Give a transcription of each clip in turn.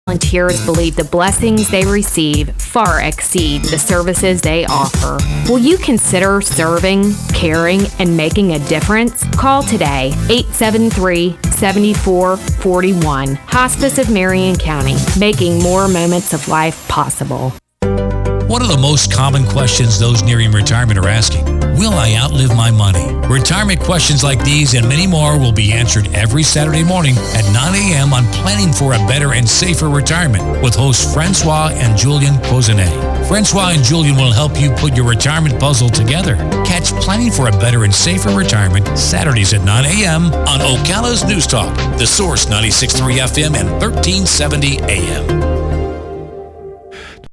Volunteers believe the blessings they receive far exceed the services they offer. Will you consider serving, caring, and making a difference? Call today, 873-7441. Hospice of Marion County, making more moments of life possible. One of the most common questions those nearing retirement are asking: will I outlive my money? Retirement questions like these and many more will be answered every Saturday morning at 9 a.m. on Planning for a Better and Safer Retirement with hosts Francois and Julian Cozenet. Francois and Julian will help you put your retirement puzzle together. Catch Planning for a Better and Safer Retirement Saturdays at 9 a.m. on Ocala's News Talk, The Source 96.3 FM and 1370 AM.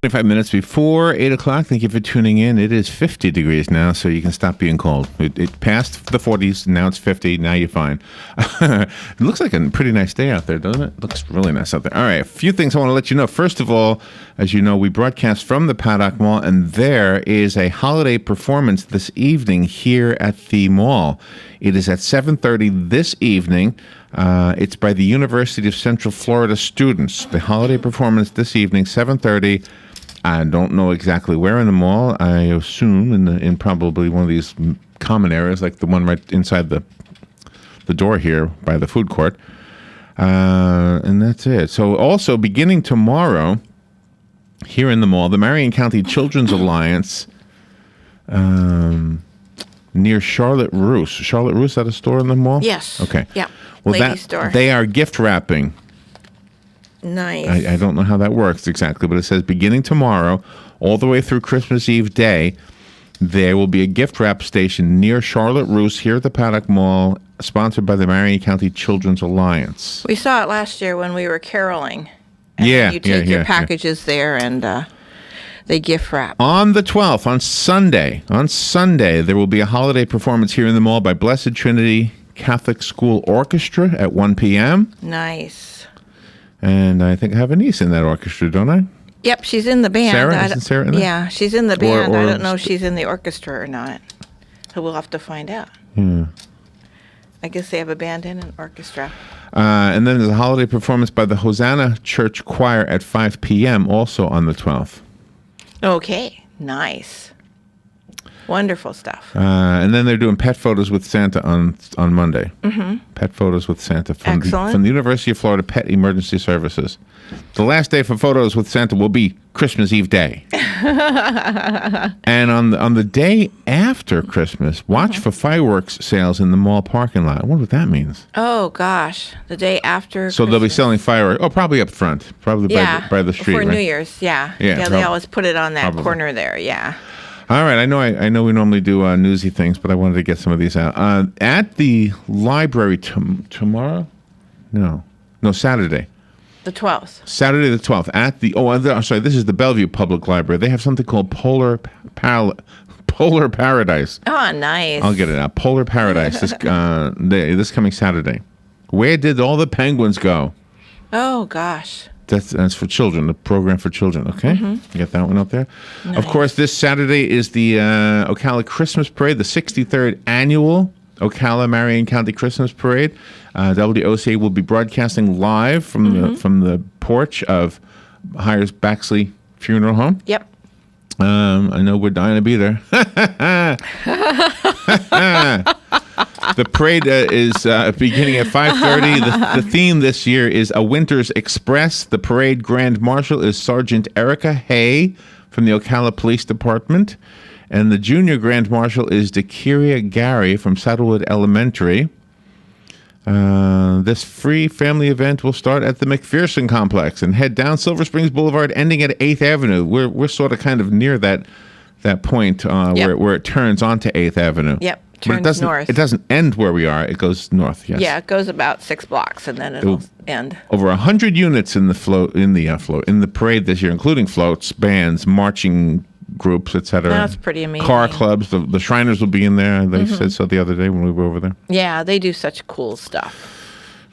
25 minutes before 8 o'clock. Thank you for tuning in. It is 50 degrees now, so you can stop being cold. It passed the 40s, now it's 50. Now you're fine. It looks like a pretty nice day out there, doesn't it? Looks really nice out there. All right, a few things I want to let you know. First of all, as you know, we broadcast from the Paddock Mall, and there is a holiday performance this evening here at the mall. It is at 7:30 this evening. It's by the University of Central Florida students. The holiday performance this evening, 7:30. I don't know exactly where in the mall. I assume in probably one of these common areas, like the one right inside the door here by the food court. And that's it. So also beginning tomorrow, here in the mall, the Marion County Children's Alliance near Charlotte Russe. Charlotte Russe, is that a store in the mall? Yes. Okay. Yeah. Well, Lady store. They are gift wrapping. Nice. I don't know how that works exactly, but it says beginning tomorrow, all the way through Christmas Eve day, there will be a gift wrap station near Charlotte Russe here at the Paddock Mall, sponsored by the Marion County Children's Alliance. We saw it last year when we were caroling. And Yeah, you take your yeah. packages there and they gift wrap. On the 12th, on Sunday, there will be a holiday performance here in the mall by Blessed Trinity Catholic School Orchestra at 1 p.m. Nice. And I think I have a niece in that orchestra, don't I? Yep, she's in the band. Sarah? Isn't Sarah in it? Yeah, she's in the band. Or I don't know if she's in the orchestra or not. So we'll have to find out. Yeah. I guess they have a band and an orchestra. And then there's a holiday performance by the Hosanna Church Choir at 5 p.m. also on the 12th. Okay, nice. Wonderful stuff. And then they're doing pet photos with Santa on Monday. Mm-hmm. Pet photos with Santa from the University of Florida Pet Emergency Services. The last day for photos with Santa will be Christmas Eve day. And on the day after Christmas, watch for fireworks sales in the mall parking lot. I wonder what that means. Oh, gosh. The day after So they'll be Christmas. selling fireworks. Oh, probably up front. Probably by the street, for right? New Year's, yeah. Yeah, They always put it on that probably. corner there, yeah. All right, I know we normally do newsy things, but I wanted to get some of these out. At the library tomorrow? No, Saturday. The 12th. Saturday the 12th at the I'm sorry, this is the Bellevue Public Library. They have something called Polar Paradise. Oh, nice. I'll get it out. Polar Paradise this coming Saturday. Where did all the penguins go? Oh, gosh. That's for children, the program for children, okay? You get that one up there? Nice. Of course, this Saturday is the Ocala Christmas Parade, the 63rd annual Ocala Marion County Christmas Parade. WOCA will be broadcasting live from the porch of Hires Baxley Funeral Home. Yep. I know we're dying to be there. The parade is beginning at 5:30. The theme this year is A Winter's Express. The parade grand marshal is Sergeant Erica Hay from the Ocala Police Department. And the junior grand marshal is Dakiria Gary from Saddlewood Elementary. This free family event will start at the McPherson Complex and head down Silver Springs Boulevard, ending at 8th Avenue. We're sort of kind of near that point where it turns onto 8th Avenue. Yep. But it doesn't, north. It doesn't end where we are. It goes north. Yes. Yeah, it goes about 6 blocks and then it'll end. Over 100 units in the parade this year, including floats, bands, marching groups, etc. That's pretty amazing. Car clubs. The Shriners will be in there. They said so the other day when we were over there. Yeah, they do such cool stuff.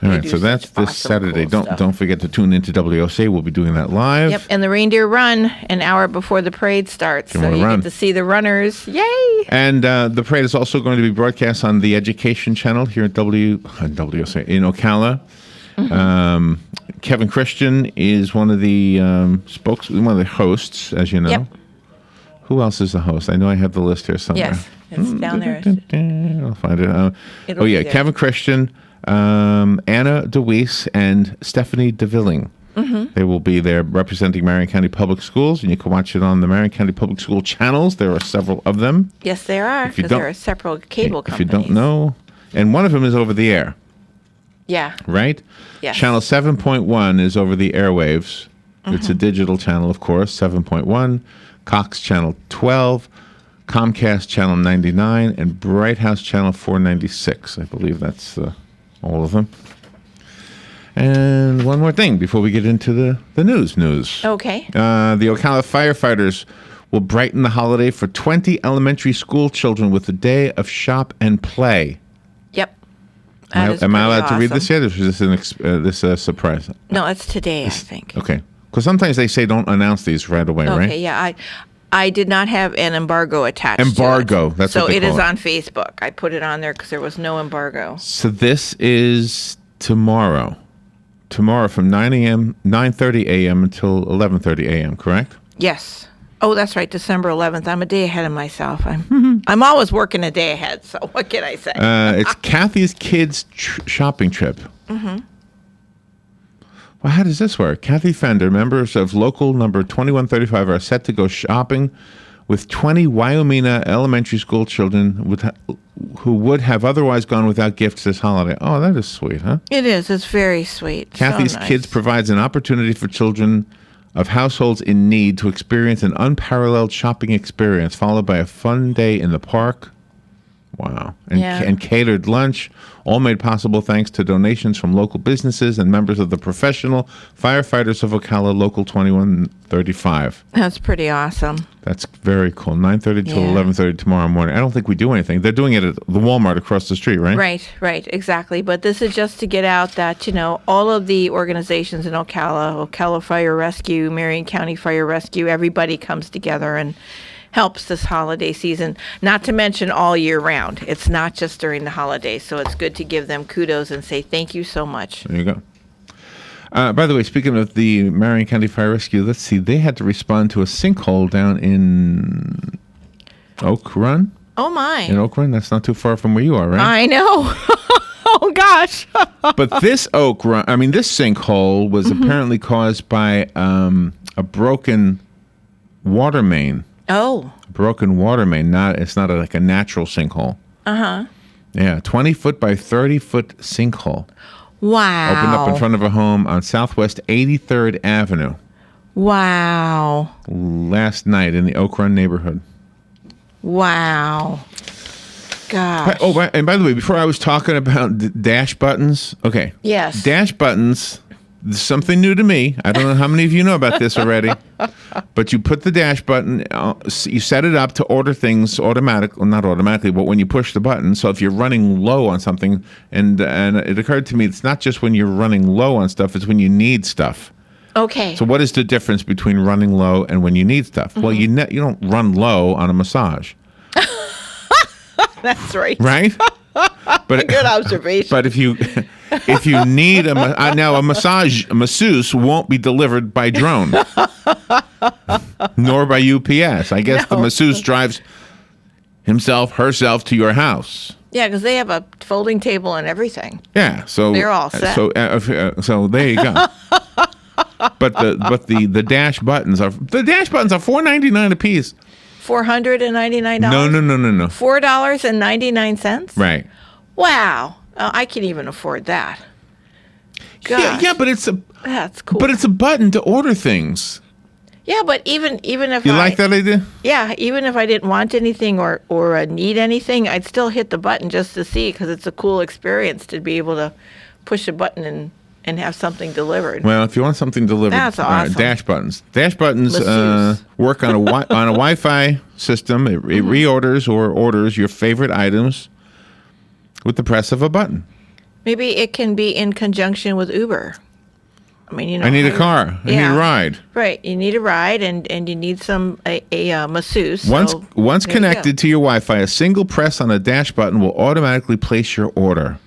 All They right, do so that's such this awesome, Saturday. cool stuff. Don't forget to tune into WOCA. We'll be doing that live. Yep, and the reindeer run an hour before the parade starts, so wanna you run. get to see the runners. Yay! And the parade is also going to be broadcast on the Education Channel here at WOCA in Ocala. Kevin Christian is one of the one of the hosts, as you know. Yep. Who else is the host? I know I have the list here somewhere. Yes, it's down there. I'll find it. It'll be there. Kevin Christian, Anna DeWeese, and Stephanie DeVilling. Mm-hmm. They will be there representing Marion County Public Schools, and you can watch it on the Marion County Public School channels. There are several of them. Yes, there are, If you because don't- there are several cable If companies. you don't know, and one of them is over the air, Yeah. right? Yes. Channel 7.1 is over the airwaves. It's Mm-hmm. a digital channel, of course, 7.1. Cox Channel 12, Comcast Channel 99, and Bright House Channel 496. I believe that's all of them. And one more thing before we get into the news. Okay. The Ocala firefighters will brighten the holiday for 20 elementary school children with a day of shop and play. Yep. Am That is I allowed pretty to read this awesome. yet? Or is this a surprise? No, it's today, I think. Okay. Because sometimes they say don't announce these right away, Okay, right? yeah. I did not have an embargo attached Embargo, to it. that's so what they it is call it. on Facebook. I put it on there because there was no embargo. So this is tomorrow. Tomorrow from 9:30 a.m. until 11:30 a.m., correct? Yes. Oh, that's right, December 11th. I'm a day ahead of myself. I'm always working a day ahead, so what can I say? It's Kathy's Kids Shopping Trip. Mm-hmm. Well, how does this work? Kathy Fender, members of local number 2135 are set to go shopping with 20 Wyomina elementary school children who would have otherwise gone without gifts this holiday. Oh, that is sweet, huh? It is. It's very sweet. Kathy's so nice. Kids provides an opportunity for children of households in need to experience an unparalleled shopping experience, followed by a fun day in the park. Wow. Yeah. And catered lunch, all made possible thanks to donations from local businesses and members of the Professional Firefighters of Ocala Local 2135. That's pretty awesome. That's very cool. 9:30 till Yeah. 11:30 tomorrow morning. I don't think we do anything. They're doing it at the Walmart across the street, right? Right, exactly. But this is just to get out that, all of the organizations in Ocala Fire Rescue, Marion County Fire Rescue, everybody comes together and helps this holiday season, not to mention all year round. It's not just during the holidays, so it's good to give them kudos and say thank you so much. There you go. By the way, speaking of the Marion County Fire Rescue, let's see. They had to respond to a sinkhole down in Oak Run. Oh, my. In Oak Run? That's not too far from where you are, right? I know. Oh, gosh. But this this sinkhole was apparently caused by a broken water main. Oh, Broken water main. It's not like a natural sinkhole. uh-huh. Yeah, 20-foot by 30-foot sinkhole. Wow. Opened up in front of a home on Southwest 83rd Avenue Wow. last night in the Oak Run neighborhood. Wow. Gosh. And by the way, before I was talking about dash buttons, okay. Yes. Dash buttons, this is something new to me. I don't know how many of you know about this already, but you put the dash button, you set it up to order things not automatically, but when you push the button. So if you're running low on something, and it occurred to me, it's not just when you're running low on stuff, it's when you need stuff. Okay. So what is the difference between running low and when you need stuff? Well, you don't run low on a massage, That's right. right? But Good observation. But if you need a masseuse won't be delivered by drone, nor by UPS. I guess the No. masseuse drives herself to your house. Yeah, because they have a folding table and everything. Yeah, so They're all set. So there you go. But the dash buttons are $4.99 a piece. $499? No. $4.99? Right. Wow. I can't even afford that. Gosh, Yeah, but it's that's cool. a button to order things. Yeah, but even if You like that idea? Yeah, even if I didn't want anything or need anything, I'd still hit the button just to see, because it's a cool experience to be able to push a button and have something delivered. Well, if you want something delivered, That's awesome. dash buttons. Dash buttons Masseuse. work on a Wi-Fi system. It reorders or orders your favorite items with the press of a button. Maybe it can be in conjunction with Uber. I mean, I need a car. I need a ride. Right, you need a ride, and you need a masseuse. Once so there you connected to your Wi-Fi, a single press on a dash button will automatically place your order.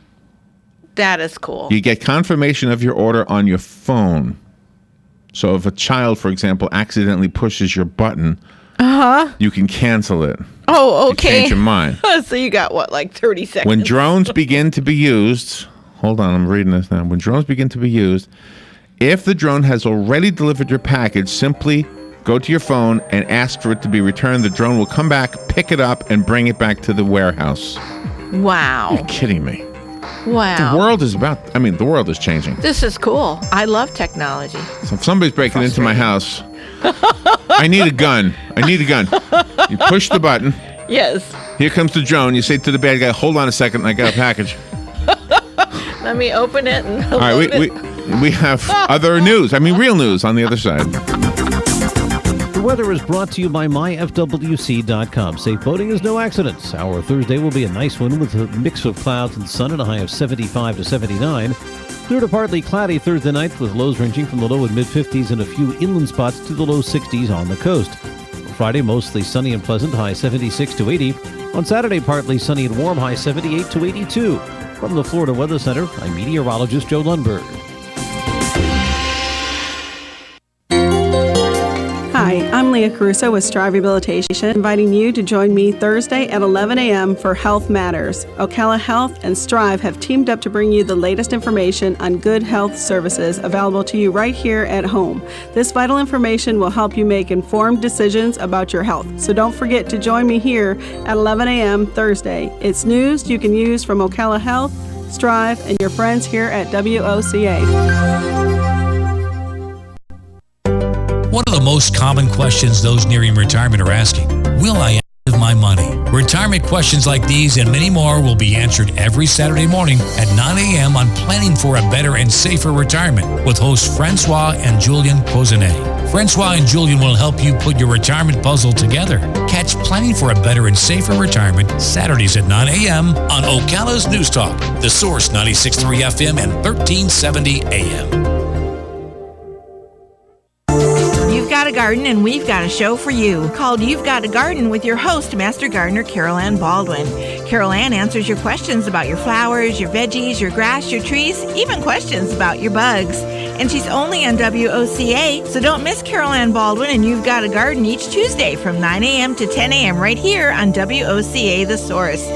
That is cool. You get confirmation of your order on your phone. So if a child, for example, accidentally pushes your button, you can cancel it. Oh, You change your mind. So you got what, like 30 seconds? When drones begin to be used, hold on, I'm reading this now. When drones begin to be used, if the drone has already delivered your package, simply go to your phone and ask for it to be returned. The drone will come back, pick it up, and bring it back to the warehouse. Wow. You're kidding me. Wow. The world is changing. This is cool. I love technology. So if somebody's breaking into my house, I need a gun. You push the button. Yes. Here comes the drone. You say to the bad guy, hold on a second, I got a package. Let me open it and All right, we have other news. Real news on the other side. The weather is brought to you by myfwc.com. Safe boating is no accident. Our Thursday will be a nice one with a mix of clouds and sun and a high of 75 to 79. Clear to partly cloudy Thursday night with lows ranging from the low and mid-50s and a few inland spots to the low 60s on the coast. Friday, mostly sunny and pleasant, high 76 to 80. On Saturday, partly sunny and warm, high 78 to 82. From the Florida Weather Center, I'm meteorologist Joe Lundberg. Hi, I'm Leah Caruso with Strive Rehabilitation, inviting you to join me Thursday at 11 a.m. for Health Matters. Ocala Health and Strive have teamed up to bring you the latest information on good health services available to you right here at home. This vital information will help you make informed decisions about your health. So don't forget to join me here at 11 a.m. Thursday. It's news you can use from Ocala Health, Strive, and your friends here at WOCA. One of the most common questions those nearing retirement are asking, will I outlive my money? Retirement questions like these and many more will be answered every Saturday morning at 9 a.m. on Planning for a Better and Safer Retirement with hosts Francois and Julian Pozenet. Francois and Julian will help you put your retirement puzzle together. Catch Planning for a Better and Safer Retirement Saturdays at 9 a.m. on Ocala's News Talk, The Source 96.3 FM and 1370 AM. You've got a garden and we've got a show for you called You've Got a Garden with your host, Master Gardener Carol Ann Baldwin. Carol Ann answers your questions about your flowers, your veggies, your grass, your trees, even questions about your bugs. And she's only on WOCA, so don't miss Carol Ann Baldwin and You've Got a Garden each Tuesday from 9 a.m. to 10 a.m. right here on WOCA The Source.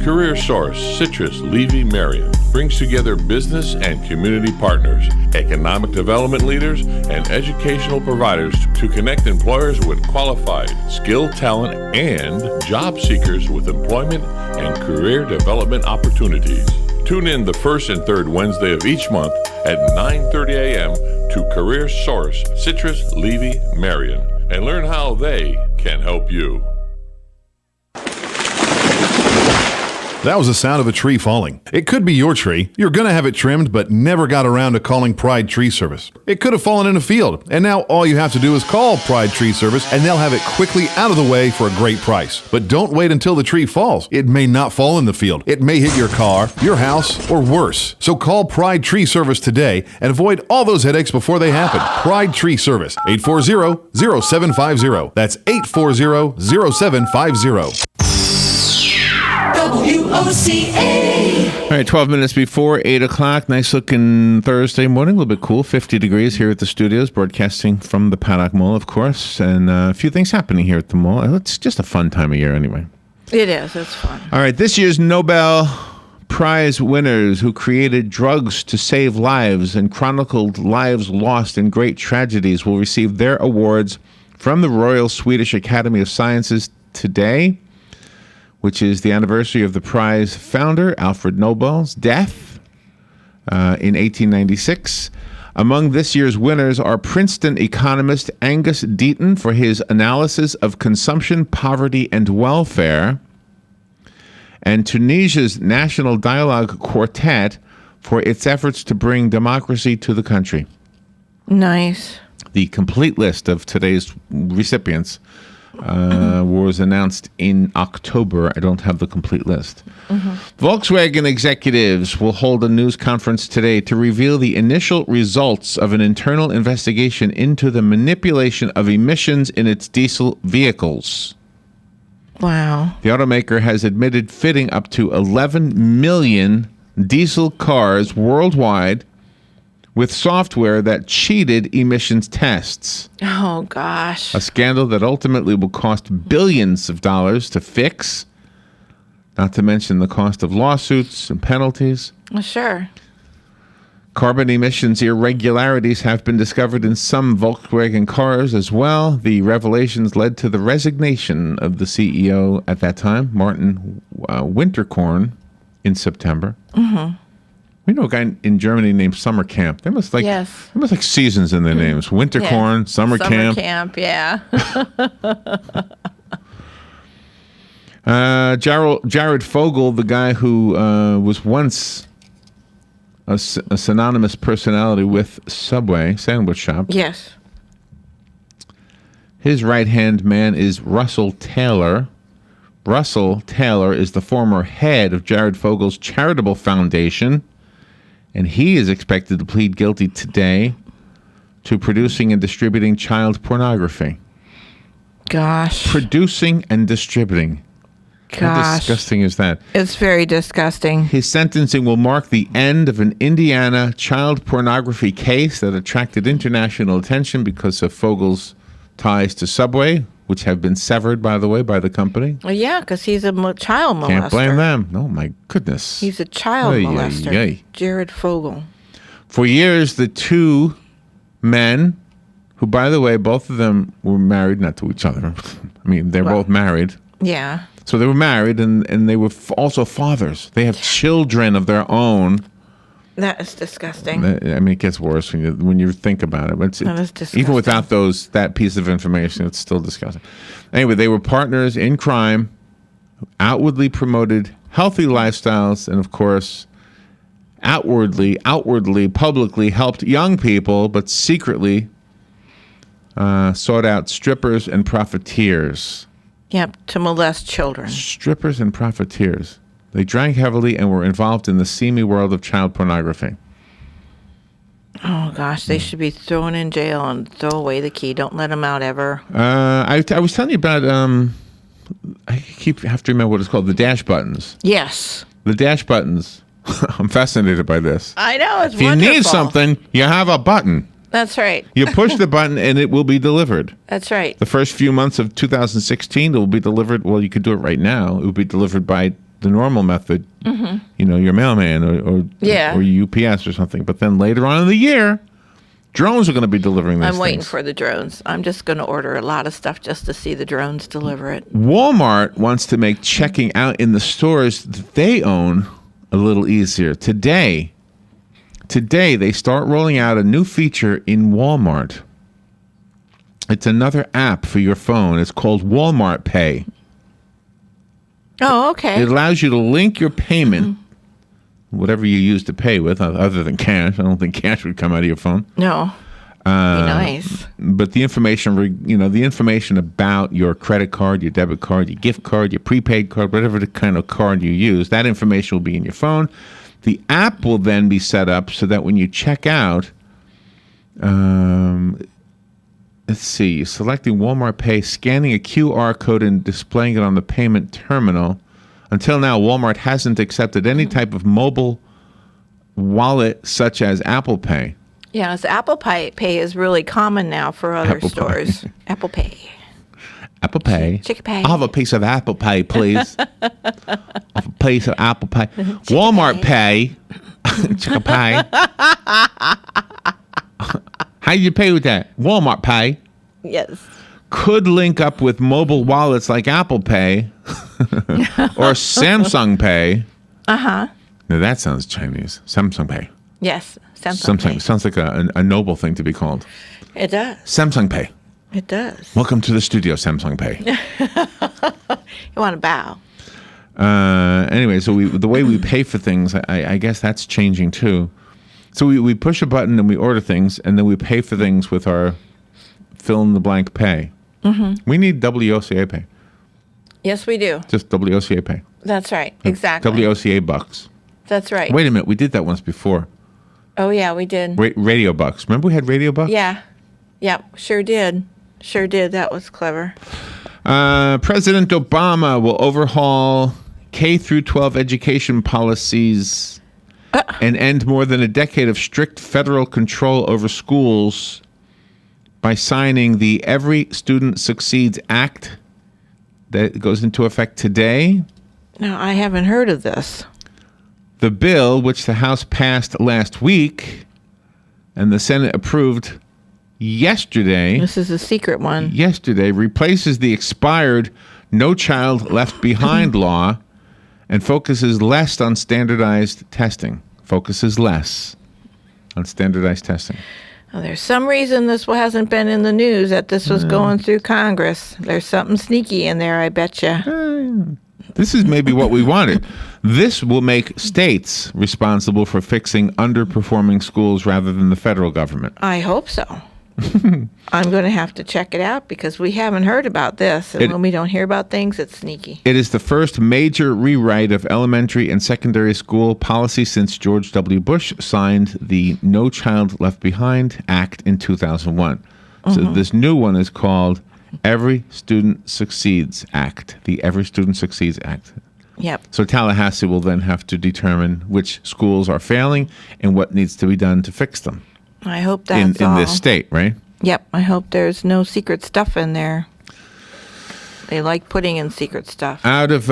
Career Source, Citrus, Levy, Marion brings together business and community partners, economic development leaders, and educational providers to connect employers with qualified, skilled talent and job seekers with employment and career development opportunities. Tune in the first and third Wednesday of each month at 9:30 a.m. to Career Source, Citrus, Levy, Marion, and learn how they can help you. That was the sound of a tree falling. It could be your tree. You're going to have it trimmed, but never got around to calling Pride Tree Service. It could have fallen in a field, and now all you have to do is call Pride Tree Service, and they'll have it quickly out of the way for a great price. But don't wait until the tree falls. It may not fall in the field. It may hit your car, your house, or worse. So call Pride Tree Service today and avoid all those headaches before they happen. Pride Tree Service, 840-0750. That's 840-0750. WOCA. All right, 12 minutes before 8 o'clock. Nice looking Thursday morning. A little bit cool. 50 degrees here at the studios, broadcasting from the Paddock Mall, of course. And a few things happening here at the mall. It's just a fun time of year anyway. It is. It's fun. All right, this year's Nobel Prize winners who created drugs to save lives and chronicled lives lost in great tragedies will receive their awards from the Royal Swedish Academy of Sciences today, which is the anniversary of the prize founder, Alfred Nobel's death in 1896. Among this year's winners are Princeton economist Angus Deaton for his analysis of consumption, poverty, and welfare, and Tunisia's National Dialogue Quartet for its efforts to bring democracy to the country. Nice. The complete list of today's recipients was announced in October. I don't have the complete list. Volkswagen executives will hold a news conference today to reveal the initial results of an internal investigation into the manipulation of emissions in its diesel vehicles. Wow. The automaker has admitted fitting up to 11 million diesel cars worldwide with software that cheated emissions tests. Oh, gosh. A scandal that ultimately will cost billions of dollars to fix, not to mention the cost of lawsuits and penalties. Well, sure. Carbon emissions irregularities have been discovered in some Volkswagen cars as well. The revelations led to the resignation of the CEO at that time, Martin Winterkorn, in September. Mm-hmm. We know a guy in Germany named Summer Camp. There must like seasons in their names. Winterkorn, Summer Camp. Summer Camp, yeah. Jared Fogle, the guy who was once a synonymous personality with Subway sandwich shop. Yes. His right-hand man is Russell Taylor. Russell Taylor is the former head of Jared Fogle's charitable foundation, and he is expected to plead guilty today to producing and distributing child pornography. Gosh. Producing and distributing. How disgusting is that? It's very disgusting. His sentencing will mark the end of an Indiana child pornography case that attracted international attention because of Fogle's ties to Subway, which have been severed, by the way, by the company. Well, yeah, because he's a child molester. Can't blame them. Oh, my goodness. He's a child molester. Jared Fogle. For years, the two men, who, by the way, both of them were married, not to each other. I mean, they're both married. Yeah. So they were married, and they were also fathers. They have children of their own. That is disgusting. I mean, it gets worse when you think about it. But that is disgusting. Even without that piece of information, it's still disgusting. Anyway, they were partners in crime, outwardly promoted healthy lifestyles, and of course, outwardly, publicly helped young people, but secretly sought out strippers and profiteers. Yep, to molest children. Strippers and profiteers. They drank heavily and were involved in the seamy world of child pornography. Oh, gosh, they should be thrown in jail and throw away the key. Don't let them out ever. I was telling you about, I have to remember what it's called, the dash buttons. Yes. The dash buttons. I'm fascinated by this. I know, it's wonderful. If you need something, you have a button. That's right. You push the button and it will be delivered. That's right. The first few months of 2016, it will be delivered. Well, you could do it right now. It will be delivered by the normal method, you know, your mailman or UPS or something. But then later on in the year, drones are going to be delivering these I'm waiting things. for the drones. I'm just going to order a lot of stuff just to see the drones deliver it. Walmart wants to make checking out in the stores that they own a little easier. Today, they start rolling out a new feature in Walmart. It's another app for your phone. It's called Walmart Pay. Oh, okay. It allows you to link your payment, whatever you use to pay with, other than cash. I don't think cash would come out of your phone. No. Be nice. But the information about your credit card, your debit card, your gift card, your prepaid card, whatever the kind of card you use, that information will be in your phone. The app will then be set up so that when you check out, selecting Walmart Pay, scanning a QR code and displaying it on the payment terminal. Until now, Walmart hasn't accepted any type of mobile wallet such as Apple Pay. Yeah, Apple Pay is really common now for other stores. Apple Pay. Apple Pay. Chicken Pay. I'll have a piece of Apple Pay, please. I'll have a piece of Apple Pay. Walmart Pay. Chicken Pay. How do you pay with that? Walmart Pay. Yes. Could link up with mobile wallets like Apple Pay or Samsung Pay. Uh-huh. Now that sounds Chinese. Samsung Pay. Yes, Samsung Pay. Sounds like a noble thing to be called. It does. Samsung Pay. It does. Welcome to the studio, Samsung Pay. You want to bow. Anyway, so the way we pay for things, I guess that's changing too. So we push a button and we order things, and then we pay for things with our fill-in-the-blank pay. Mm-hmm. We need WOCA pay. Yes, we do. Just WOCA pay. That's right. Exactly. WOCA bucks. That's right. Wait a minute. We did that once before. Oh, yeah, we did. Radio bucks. Remember we had radio bucks? Yeah. Yeah, sure did. Sure did. That was clever. President Obama will overhaul K through 12 education policies and end more than a decade of strict federal control over schools by signing the Every Student Succeeds Act that goes into effect today. No, I haven't heard of this. The bill, which the House passed last week and the Senate approved yesterday, This is a secret one. replaces the expired No Child Left Behind law and focuses less on standardized testing. Well, there's some reason this hasn't been in the news, that this was going through Congress. There's something sneaky in there, I bet you. This is maybe what we wanted. This will make states responsible for fixing underperforming schools rather than the federal government. I hope so. I'm going to have to check it out because we haven't heard about this. And when we don't hear about things, it's sneaky. It is the first major rewrite of elementary and secondary school policy since George W. Bush signed the No Child Left Behind Act in 2001. So this new one is called Every Student Succeeds Act, the Every Student Succeeds Act. Yep. So Tallahassee will then have to determine which schools are failing and what needs to be done to fix them. I hope that's in this state, right? Yep. I hope there's no secret stuff in there. They like putting in secret stuff. Out of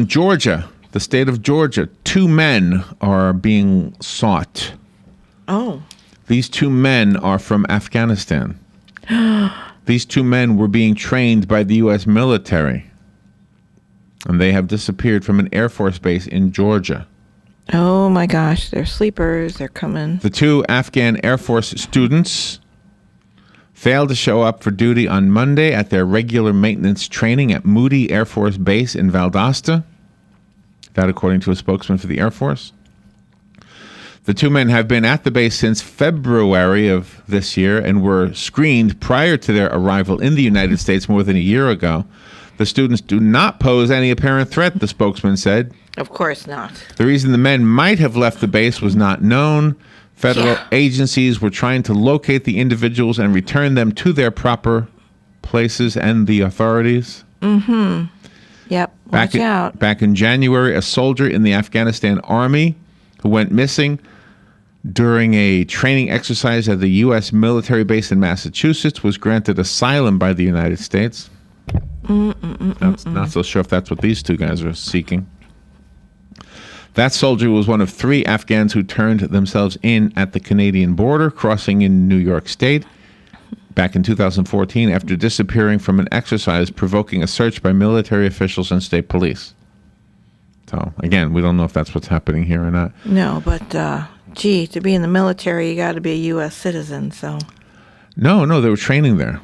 Georgia, the state of Georgia, 2 men are being sought. Oh. These 2 men are from Afghanistan. These 2 men were being trained by the U.S. military, and they have disappeared from an Air Force base in Georgia. Oh my gosh, they're sleepers. They're coming. The 2 Afghan Air Force students failed to show up for duty on Monday at their regular maintenance training at Moody Air Force Base in Valdosta. That according to a spokesman for the Air Force. The 2 men have been at the base since February of this year and were screened prior to their arrival in the United States more than a year ago. The students do not pose any apparent threat, the spokesman said. Of course not. The reason the men might have left the base was not known. Federal agencies were trying to locate the individuals and return them to their proper places and the authorities. Yep. Watch out. Back in January, a soldier in the Afghanistan Army who went missing during a training exercise at the U.S. military base in Massachusetts was granted asylum by the United States. Not so sure if that's what these 2 guys are seeking. That soldier was one of 3 Afghans who turned themselves in at the Canadian border, crossing in New York State back in 2014 after disappearing from an exercise provoking a search by military officials and state police. So, again, we don't know if that's what's happening here or not. No, but, to be in the military, you got to be a U.S. citizen, so. No, they were training there.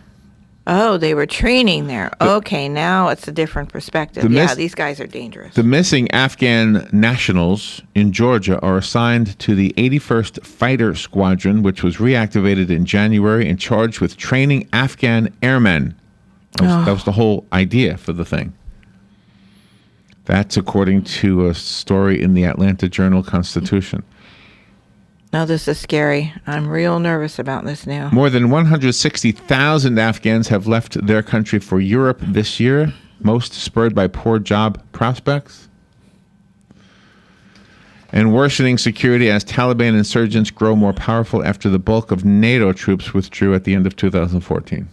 Oh, they were training there. Okay, now it's a different perspective. These guys are dangerous. The missing Afghan nationals in Georgia are assigned to the 81st Fighter Squadron, which was reactivated in January and charged with training Afghan airmen. That was the whole idea for the thing. That's according to a story in the Atlanta Journal-Constitution. No, this is scary. I'm real nervous about this now. More than 160,000 Afghans have left their country for Europe this year, most spurred by poor job prospects and worsening security as Taliban insurgents grow more powerful after the bulk of NATO troops withdrew at the end of 2014.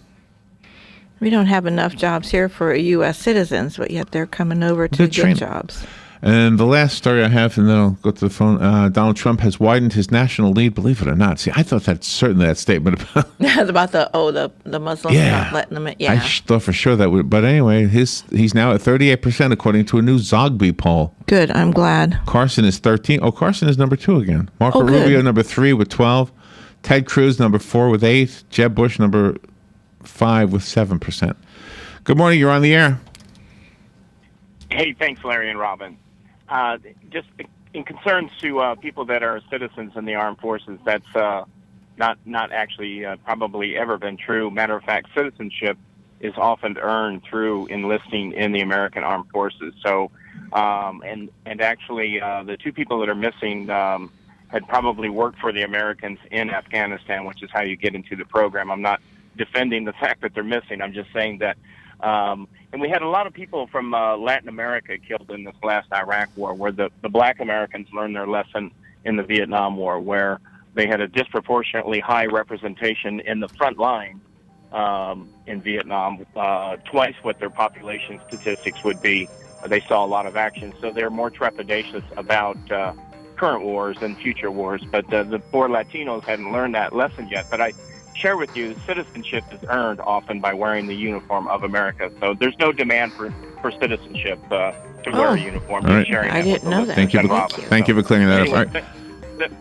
We don't have enough jobs here for U.S. citizens, but yet they're coming over to get jobs. And the last story I have, and then I'll go to the phone. Donald Trump has widened his national lead, believe it or not. See, I thought certainly that statement about the Muslims not letting them in. Yeah. I thought for sure that would. But anyway, he's now at 38% according to a new Zogby poll. Good, I'm glad. Carson is 13. Oh, Carson is number 2 again. Marco Rubio number 3 with 12. Ted Cruz number 4 with 8. Jeb Bush number 5 with 7%. Good morning. You're on the air. Hey, thanks, Larry and Robin. Just in concerns to people that are citizens in the armed forces, that's not actually probably ever been true. Matter of fact, citizenship is often earned through enlisting in the American Armed Forces. So, and actually, the 2 people that are missing had probably worked for the Americans in Afghanistan, which is how you get into the program. I'm not defending the fact that they're missing. I'm just saying that And we had a lot of people from Latin America killed in this last Iraq war, where the black Americans learned their lesson in the Vietnam War, where they had a disproportionately high representation in the front line in Vietnam, twice what their population statistics would be. They saw a lot of action, so they're more trepidatious about current wars than future wars. But the poor Latinos hadn't learned that lesson yet. But I share with you, citizenship is earned often by wearing the uniform of America. So there's no demand for citizenship to wear a uniform. All right. I didn't know that. Thank you for clearing that up. All right.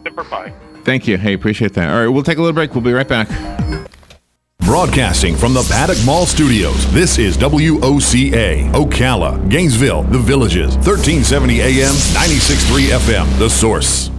Semper Fi. Thank you. Hey, appreciate that. All right, we'll take a little break. We'll be right back. Broadcasting from the Paddock Mall Studios, this is WOCA, Ocala, Gainesville, The Villages, 1370 AM, 96.3 FM, The Source.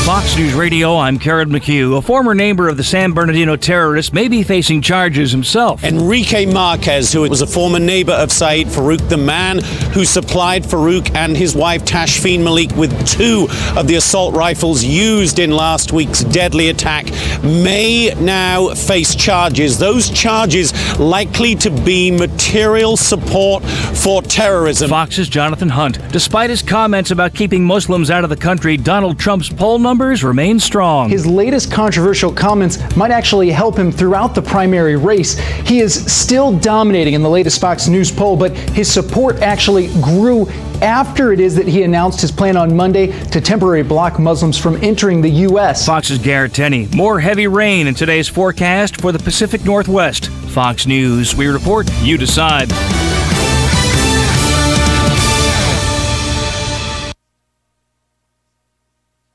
Fox News Radio, I'm Karen McHugh. A former neighbor of the San Bernardino terrorist may be facing charges himself. Enrique Marquez, who was a former neighbor of Saeed Farouk, the man who supplied Farouk and his wife Tashfeen Malik with 2 of the assault rifles used in last week's deadly attack, may now face charges. Those charges likely to be material support for terrorism. Fox's Jonathan Hunt. Despite his comments about keeping Muslims out of the country, Donald Trump's poll numbers remain strong. His latest controversial comments might actually help him throughout the primary race. He is still dominating in the latest Fox News poll, but his support actually grew after it is that he announced his plan on Monday to temporarily block Muslims from entering the U.S. Fox's Garrett Tenney. More heavy rain in today's forecast for the Pacific Northwest. Fox News. We report, you decide.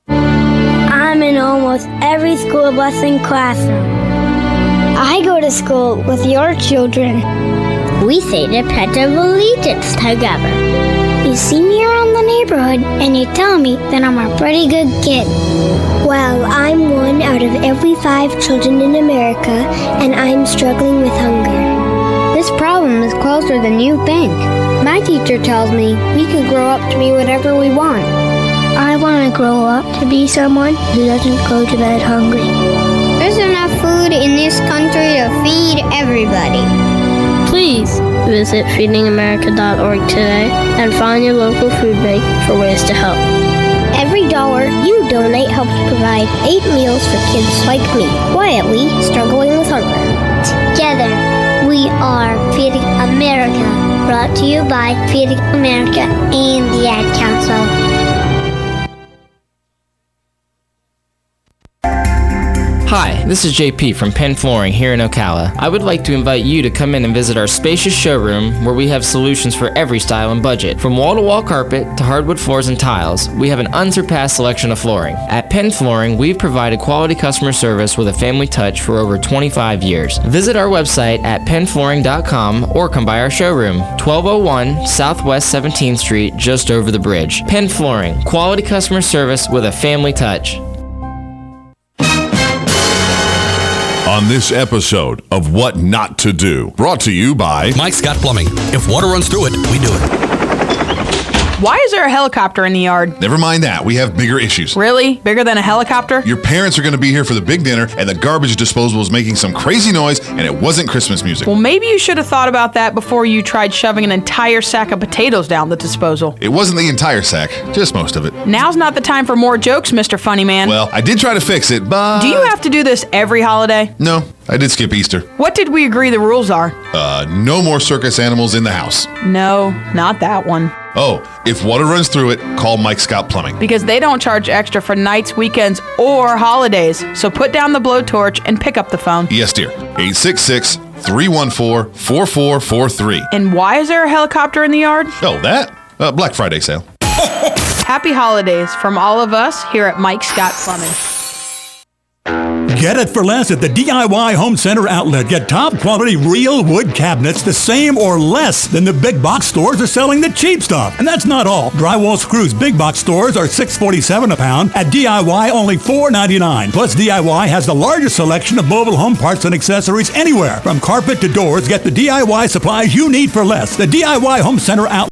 I'm in almost every school bus and classroom. I go to school with your children. We say the Pledge of Allegiance together. You see me around the neighborhood and you tell me that I'm a pretty good kid. Well, I'm 1 out of every 5 children in America, and I'm struggling with hunger. This problem is closer than you think. My teacher tells me we can grow up to be whatever we want. I want to grow up to be someone who doesn't go to bed hungry. There's enough food in this country to feed everybody. Please visit feedingamerica.org today and find your local food bank for ways to help. Every dollar you donate helps provide 8 meals for kids like me, quietly struggling with hunger. Together, we are Feeding America, brought to you by Feeding America and the Ad Council. Hi, this is JP from Penn Flooring here in Ocala. I would like to invite you to come in and visit our spacious showroom where we have solutions for every style and budget. From wall-to-wall carpet to hardwood floors and tiles, we have an unsurpassed selection of flooring. At Penn Flooring, we've provided quality customer service with a family touch for over 25 years. Visit our website at pennflooring.com or come by our showroom, 1201 Southwest 17th Street, just over the bridge. Penn Flooring, quality customer service with a family touch. On this episode of What Not to Do, brought to you by Mike Scott Plumbing. If water runs through it, we do it. Why is there a helicopter in the yard? Never mind that. We have bigger issues. Really? Bigger than a helicopter? Your parents are going to be here for the big dinner, and the garbage disposal is making some crazy noise, and it wasn't Christmas music. Well, maybe you should have thought about that before you tried shoving an entire sack of potatoes down the disposal. It wasn't the entire sack, just most of it. Now's not the time for more jokes, Mr. Funny Man. Well, I did try to fix it, but... Do you have to do this every holiday? No, I did skip Easter. What did we agree the rules are? No more circus animals in the house. No, not that one. Oh, if water runs through it, call Mike Scott Plumbing. Because they don't charge extra for nights, weekends, or holidays. So put down the blowtorch and pick up the phone. Yes, dear. 866-314-4443. And why is there a helicopter in the yard? Oh, that? Black Friday sale. Happy holidays from all of us here at Mike Scott Plumbing. Get it for less at the DIY Home Center outlet. Get top quality real wood cabinets the same or less than the big box stores are selling the cheap stuff. And that's not all. Drywall screws big box stores are $6.47 a pound. At DIY, only $4.99. Plus, DIY has the largest selection of mobile home parts and accessories anywhere. From carpet to doors, get the DIY supplies you need for less. The DIY Home Center outlet.